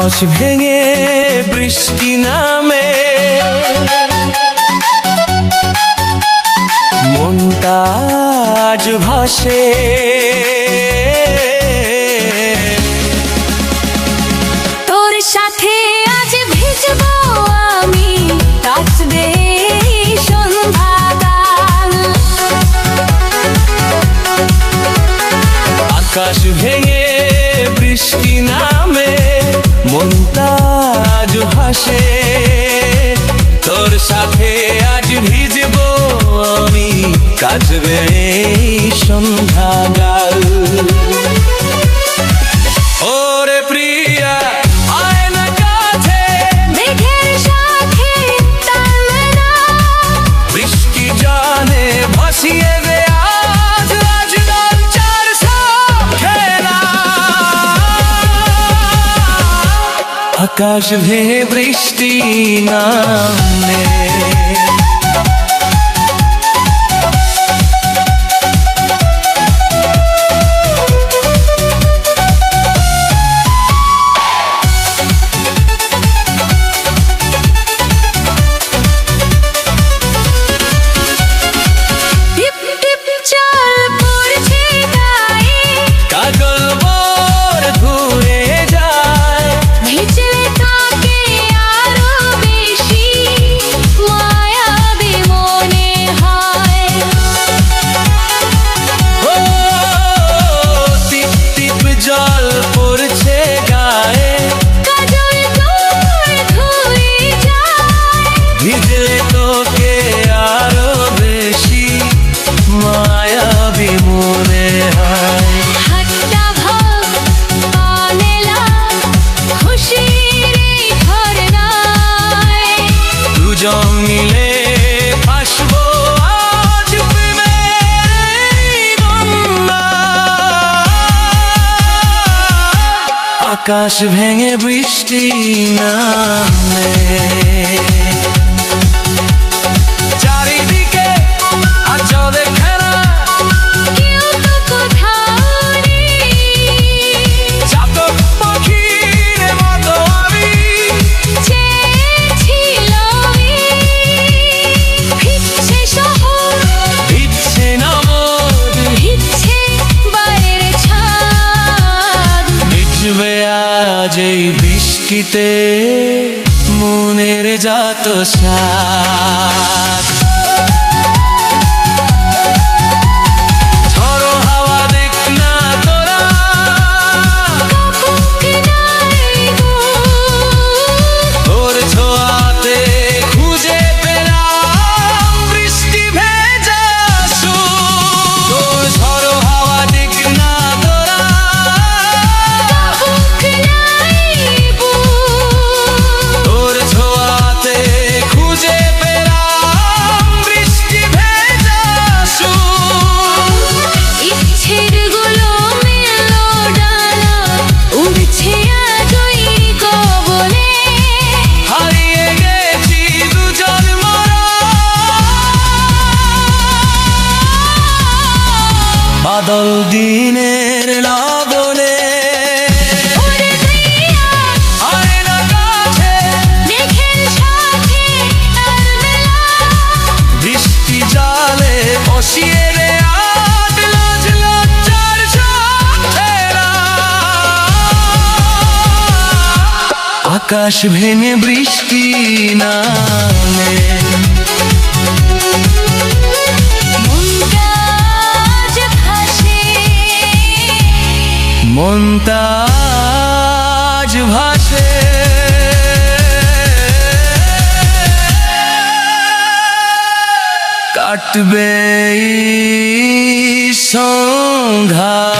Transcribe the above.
আকাশ ভেঙে বৃষ্টি নামে, মনটা আজ ভাসে। তোর সাথে আজ ভিজবো আমি, কাটবে সন্ধ্যাকাল। আকাশ ভেঙে বৃষ্টি নামে, মনটা আজ ভাসে। তোর সাথে আজ ভিজবো আমি, কাটবে সন্ধ্যাকাল। ওরে প্রিয়া আয় না কাছে, মেঘের সাথে তাল না, বৃষ্টি জানে ভাসিয়ে দে আজ রাজগঞ্জের খেলা। আকাশ ভেঙে বৃষ্টি নামে, টিপ টিপ জল পড়ছে গায়ে, কাজল ভোর ধুয়ে যায়। ভিজলে তাকে আরো বেশি মায়াবী মনে হয়। ও টিপ টিপ জল পড়ছে গায়ে, কাজল তোর ধুয়ে যায়। ভিজলে তোকে আরো বেশি মায়াবী মনে হয়। হাতটা ভাগ পানেলা, খুশির এই ঝরনায়। দুজন মিলে ভাসবো আজ প্রেমের বন্যায়। আকাশ ভেঙে বৃষ্টি নামে, চারিদিকে আঁচলের খেলা, কেউ তো কোথাও নেই। চাতক পাখির মতো আমি চেয়েছিলাম ভিজছে শহর, ভিজছে নামদ, ভিজছে বাইরের ছাদ। ভিজবে আজ এই বৃষ্টিতে মনের যত সাথ। ঝড়ো হাওয়া দেখ না তোরা, কাপুক নাই গো, তোর ছোঁয়াতে খুঁজে পেলাম বৃষ্টি ভেজা সুর। তোর ঝড়ো হাওয়া দেখ না তোরা, কাপুক নাই গো। তোর ছোঁয়াতে খুঁজে পেলাম বৃষ্টি ভেজা সুর। ইচ্ছের গুলো মেলো ডানা, উড়ছে আজই কবলে। হারিয়ে গেছি দুজন মরা, বাদল দিনের লবণে। ওরে প্রিয়া আয় না কাছে, মেঘের সাথে তাল মেলা, বৃষ্টি জালে বসিয়ে রে আজ লাজ লজ্জার সাথেরা। আকাশ ভেঙে বৃষ্টি নামে, মনটা আজ ভাসে। মনটা আজ ভাসে। কাটবে এই সন্ধ্যা।